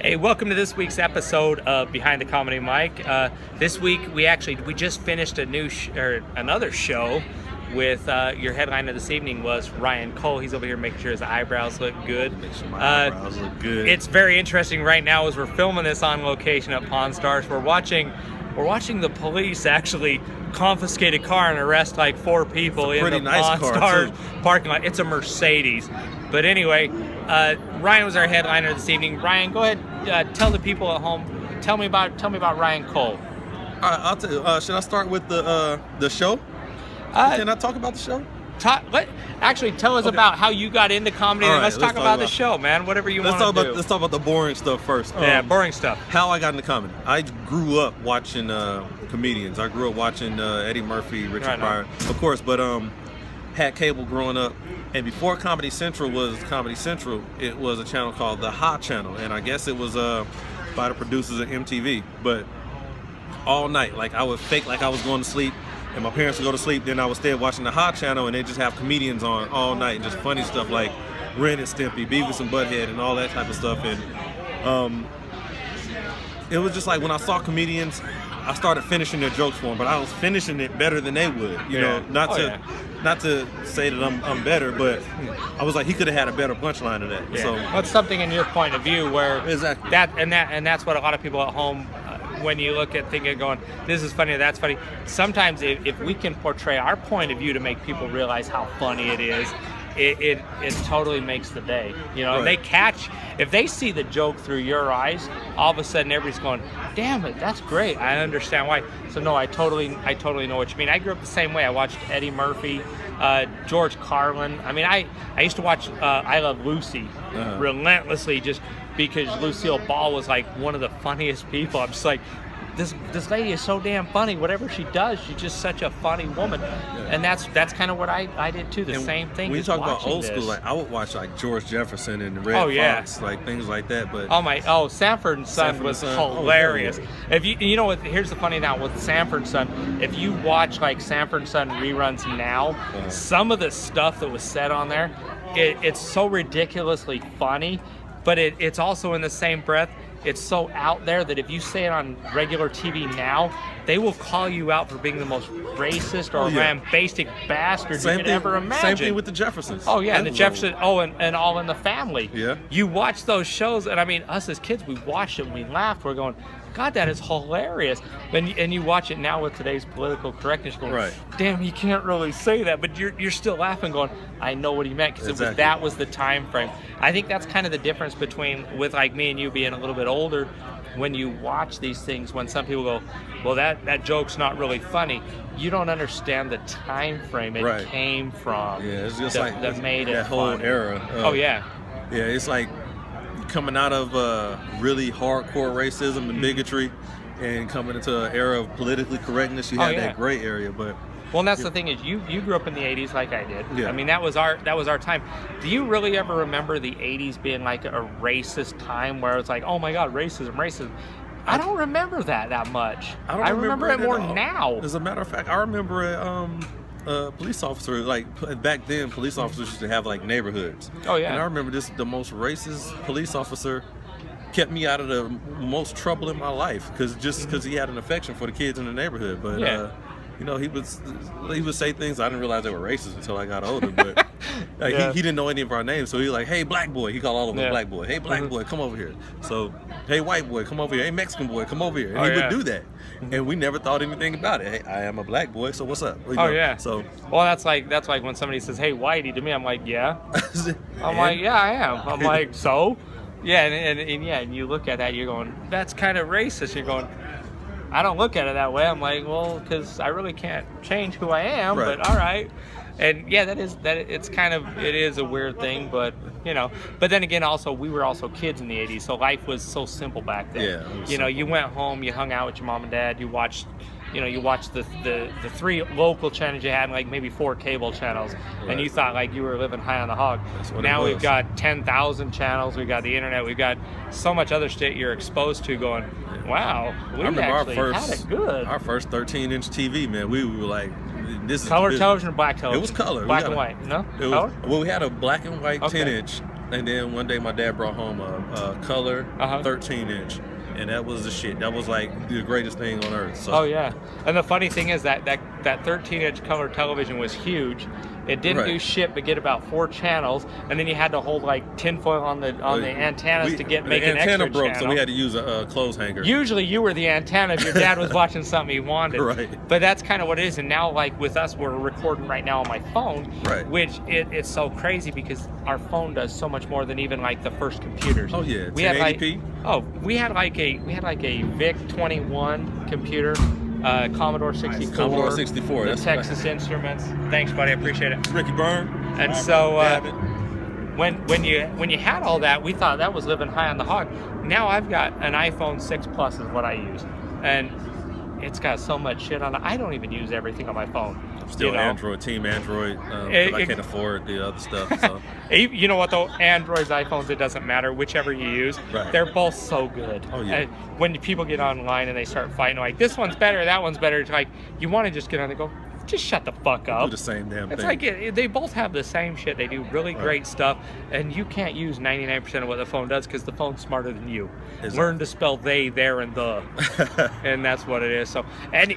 Hey, welcome to this week's episode of Behind the Comedy Mic. This week we just finished another show with your headliner this evening was Ryan Cole. He's over here making sure his eyebrows look good. Make sure my eyebrows look good. It's very interesting right now as we're filming this on location at Pawn Stars. We're watching the police actually confiscate a car and arrest like 4 people in the Pawn Stars parking lot. It's a Mercedes. But anyway, Ryan was our headliner this evening. Ryan, go ahead, tell the people at home. Tell me about Ryan Cole. All right, I'll tell you. Should I start with the show? Can I talk about the show? Tell us about how you got into comedy, and let's talk about the show, man. Whatever you want to do. Let's talk about the boring stuff first. Boring stuff. How I got into comedy. I grew up watching comedians. I grew up watching Eddie Murphy, Richard Pryor, of course, but had cable growing up. And before Comedy Central was Comedy Central, it was a channel called the Ha Channel, and I guess it was by the producers of MTV. But all night, like I would fake like I was going to sleep, and my parents would go to sleep. Then I would stay watching the Ha Channel, and they just have comedians on all night, just funny stuff like Ren and Stimpy, Beavis and Butthead, and all that type of stuff. And it was just like when I saw comedians, I started finishing their jokes for them, but I was finishing it better than they would. You know, not to say that I'm better, but I was like, he could have had a better punchline than that. Yeah. So what's something in your point of view where exactly that's what a lot of people at home, when you look at thinking, going, this is funny, that's funny. Sometimes if we can portray our point of view to make people realize how funny it is, it totally makes the day. You know, if they see the joke through your eyes, all of a sudden everybody's going, damn it, that's great. I understand why. So no, I totally know what you mean. I grew up the same way. I watched Eddie Murphy, George Carlin. I mean, I used to watch I Love Lucy relentlessly just because Lucille Ball was like one of the funniest people. I'm just like, this lady is so damn funny. Whatever she does, she's just such a funny woman. And that's kind of what I did too. Same thing. When you talk about old school, like I would watch like George Jefferson and Red Fox, like things like that. But Sanford and Son was hilarious. If you know what, here's the funny now with Sanford and Son. If you watch like Sanford and Son reruns now, some of the stuff that was said on there, it's so ridiculously funny, but it's also in the same breath. It's so out there that if you say it on regular TV now, they will call you out for being the most racist or lambastic bastard you could ever imagine. Same thing with the Jeffersons. Oh yeah, and the Jeffersons. Oh, and All in the Family. Yeah. You watch those shows, and I mean, us as kids, we watched it and we laughed. We're going, God, that is hilarious. And you watch it now with today's political correctness, going, damn, you can't really say that, but you're still laughing, going, I know what he meant, because that was the time frame. I think that's kind of the difference with like me and you being a little bit older. When you watch these things, when some people go, well, that joke's not really funny, you don't understand the time frame it came from. Yeah, it's just that made that it whole funny. era. Yeah, it's like coming out of really hardcore racism and bigotry, and coming into an era of politically correctness. You have that gray area, but. Well, and that's the thing is, you grew up in the 80s like I did. Yeah. I mean, that was our time. Do you really ever remember the 80s being like a racist time where it's like, oh my God, racism? I don't remember that much. I remember it more now. As a matter of fact, I remember a police officer, like back then, police officers used to have like neighborhoods. Oh yeah. And I remember the most racist police officer kept me out of the most trouble in my life because he had an affection for the kids in the neighborhood. But you know, he would say things I didn't realize they were racist until I got older. But he didn't know any of our names, so he was like, "Hey, black boy," he called all of us black boy. "Hey, black boy, come over here." So, "Hey, white boy, come over here." "Hey, Mexican boy, come over here." And he would do that, and we never thought anything about it. "Hey, I am a black boy, so what's up?" So, well, that's like when somebody says, "Hey, whitey," to me, I'm like, "Yeah." I'm like, "Yeah, I am." I'm like, "So." Yeah, and you look at that, you're going, "That's kind of racist." You're going, I don't look at it that way. I'm like, well, because I really can't change who I am, but all right. And yeah, it is a weird thing, but you know. But then again, also we were also kids in the 80s, so life was so simple back then. Yeah. You know, you went home, you hung out with your mom and dad, you watched the 3 local channels you had, like maybe 4 cable channels, and you thought like you were living high on the hog. Now we've got 10,000 channels, we've got the internet, we've got so much other shit you're exposed to, going, wow, we actually had it good. Our first 13-inch TV, man, we were like, this is color television or black television? It was color. Black and white, no? Color? Well, we had a black and white 10-inch and then one day my dad brought home a color 13-inch. And that was the shit. That was like the greatest thing on earth. So. Oh yeah, and the funny thing is that 13-inch color television was huge. It didn't do shit but get about 4 channels, and then you had to hold like tinfoil on the antennas to make an extra channel. The antenna broke, so we had to use a clothes hanger. Usually you were the antenna if your dad was watching something he wanted. Right. But that's kind of what it is. And now, like with us, we're recording right now on my phone. Right. Which it's so crazy because our phone does so much more than even like the first computers. Oh yeah. We 1080p. We had like a VIC 21 computer. Commodore 64. Commodore 64. The That's Texas Instruments. Thanks, buddy. I appreciate it. Ricky Byrne. And so when you had all that, we thought that was living high on the hog. Now I've got an iPhone 6 Plus is what I use, and it's got so much shit on it. I don't even use everything on my phone. Still Android, Team Android. I can't afford the other stuff. So. You know what though? Androids, iPhones, it doesn't matter. Whichever you use, they're both so good. Oh yeah. When people get online and they start fighting, like this one's better, that one's better, it's like you want to just get on and go, just shut the fuck up. Do the same damn thing. It's like they both have the same shit. They do really great stuff, and you can't use 99% of what the phone does because the phone's smarter than you. Exactly. Learn to spell they, there, and the, and that's what it is. So, and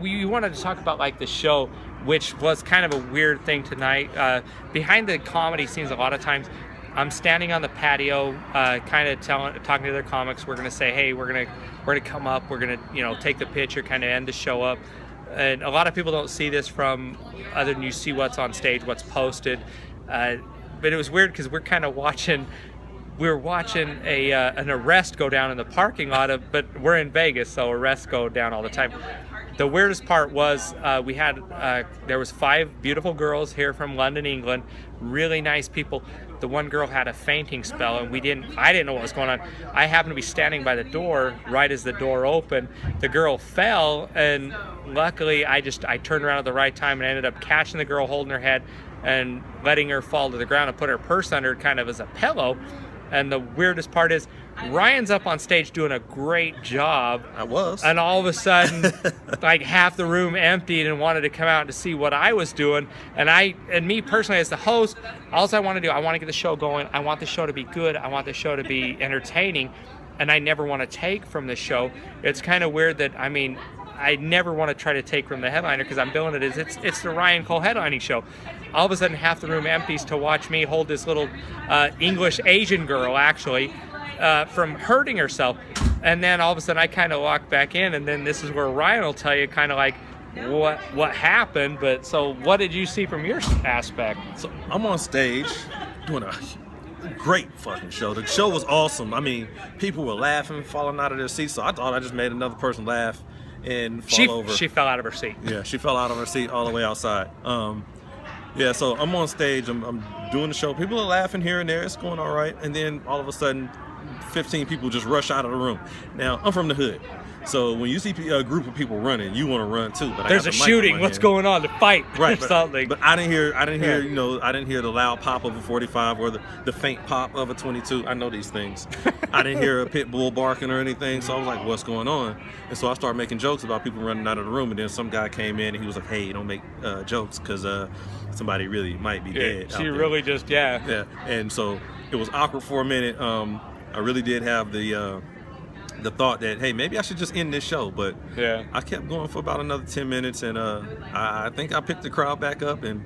we wanted to talk about like the show, which was kind of a weird thing tonight. Behind the comedy scenes, a lot of times, I'm standing on the patio, kind of talking to their comics. We're gonna say, hey, we're gonna come up. We're gonna take the picture, kind of end the show up. And a lot of people don't see this from other than you see what's on stage, what's posted. But it was weird because we're kind of watching. We were watching an arrest go down in the parking lot but we're in Vegas, so arrests go down all the time. The weirdest part was there was 5 beautiful girls here from London, England, really nice people. The one girl had a fainting spell, and I didn't know what was going on. I happened to be standing by the door right as the door opened. The girl fell, and luckily I turned around at the right time and ended up catching the girl, holding her head, and letting her fall to the ground and put her purse under kind of as a pillow. And the weirdest part is Ryan's up on stage doing a great job. I was. And all of a sudden, like half the room emptied and wanted to come out to see what I was doing. And me personally as the host, all I want to do, I want to get the show going. I want the show to be good. I want the show to be entertaining. And I never want to take from the show. It's kind of weird that, I never want to try to take from the headliner because I'm billing it as it's the Ryan Cole headlining show. All of a sudden, half the room empties to watch me hold this little English Asian girl, actually, from hurting herself. And then all of a sudden, I kind of walk back in, and then this is where Ryan will tell you kind of like what happened. But so, what did you see from your aspect? So I'm on stage doing a great fucking show. The show was awesome. People were laughing, falling out of their seats. So I thought I just made another person laugh and fall over. She fell out of her seat. Yeah, she fell out of her seat all the way outside. So I'm on stage, I'm doing the show. People are laughing here and there, it's going all right. And then all of a sudden, 15 people just rush out of the room. Now, I'm from the hood. So when you see a group of people running, you want to run too. But there's a shooting. What's going on? The fight, right? Or something. But I didn't hear. I didn't hear the loud pop of a 45 or the faint pop of a 22. I know these things. I didn't hear a pit bull barking or anything. So I was like, "What's going on?" And so I started making jokes about people running out of the room. And then some guy came in and he was like, "Hey, don't make jokes because somebody really might be dead." She really just Yeah. And so it was awkward for a minute. I really did have the thought that, hey, maybe I should just end this show, but I kept going for about another 10 minutes, and I think I picked the crowd back up, and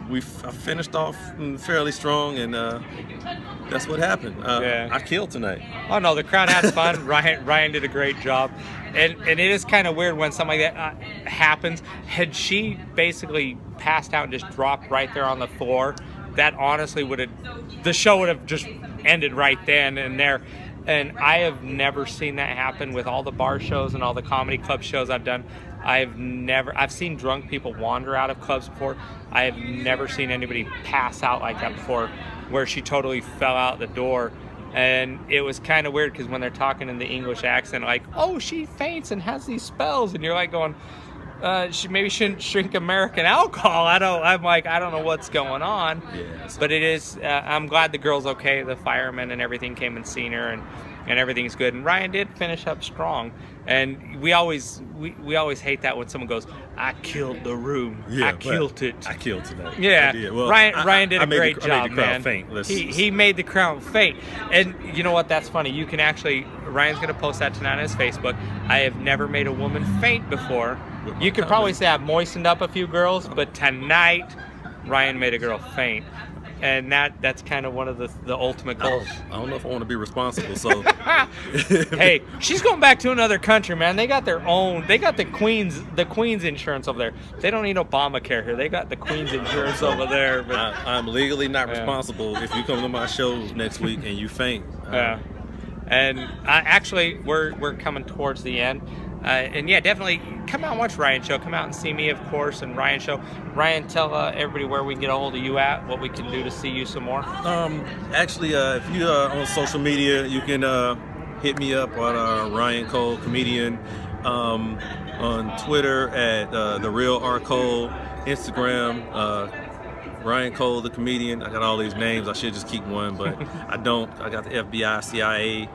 I finished off fairly strong, and that's what happened. I killed tonight. Oh no, the crowd had fun. Ryan did a great job, and it is kind of weird when something like that happens. Had she basically passed out and just dropped right there on the floor, that honestly the show would have just ended right then and there. And I have never seen that happen with all the bar shows and all the comedy club shows I've done. I've seen drunk people wander out of clubs before. I have never seen anybody pass out like that before, where she totally fell out the door. And it was kind of weird because when they're talking in the English accent, like, oh, she faints and has these spells. And you're like going, she maybe shouldn't drink American alcohol. I don't know what's going on. Yes. But it is. I'm glad the girl's okay. The firemen and everything came and seen her, and and everything's good. And Ryan did finish up strong. And we always hate that when someone goes, "I killed the room. Yeah, I killed it." I killed tonight. Yeah, I did. Well, Ryan did I a made great the, I job, made the crowd man. faint. He made the crowd faint. And you know what? That's funny. You can actually, Ryan's going to post that tonight on his Facebook. I have never made a woman faint before. You could probably say I've moistened up a few girls, but tonight, Ryan made a girl faint. And that's kind of one of the ultimate goals. I don't know if I want to be responsible. So, hey, she's going back to another country, man. They got their own. They got the Queen's insurance over there. They don't need Obamacare here. They got the Queen's insurance over there. But I'm legally not responsible if you come to my show next week and you faint. yeah. And actually, we're coming towards the end. And yeah, definitely come out and watch Ryan's show. Come out and see me, of course, and Ryan's show. Ryan, tell everybody where we can get a hold of you at, what we can do to see you some more. Actually, if you are on social media, you can hit me up on Ryan Cole Comedian, on Twitter at The Real R. Cole, Instagram, Ryan Cole the Comedian. I got all these names. I should just keep one, but I don't. I got the FBI, CIA,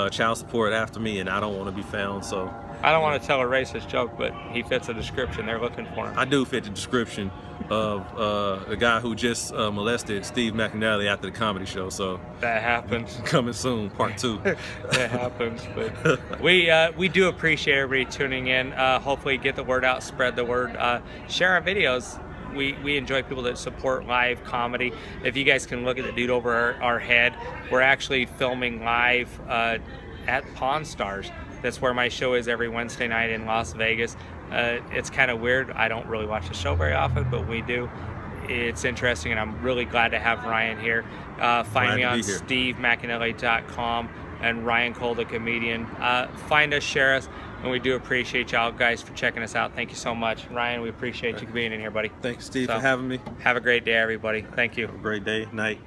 child support after me, and I don't want to be found, so... I don't want to tell a racist joke, but he fits the description. They're looking for him. I do fit the description of the guy who just molested Steve McAnally after the comedy show. So that happens. Coming soon, part 2. That happens. But we do appreciate everybody tuning in. Hopefully, get the word out, spread the word, share our videos. We enjoy people that support live comedy. If you guys can look at the dude over our head, we're actually filming live at Pawn Stars. That's where my show is every Wednesday night in Las Vegas. It's kind of weird. I don't really watch the show very often, but we do. It's interesting, and I'm really glad to have Ryan here. Find me on SteveMcAnally.com and Ryan Cole the Comedian. Find us, share us, and we do appreciate y'all guys for checking us out. Thank you so much. Ryan, we appreciate you being in here, buddy. Thank you, Steve, for having me. Have a great day, everybody. Thank you. Have a great day, night.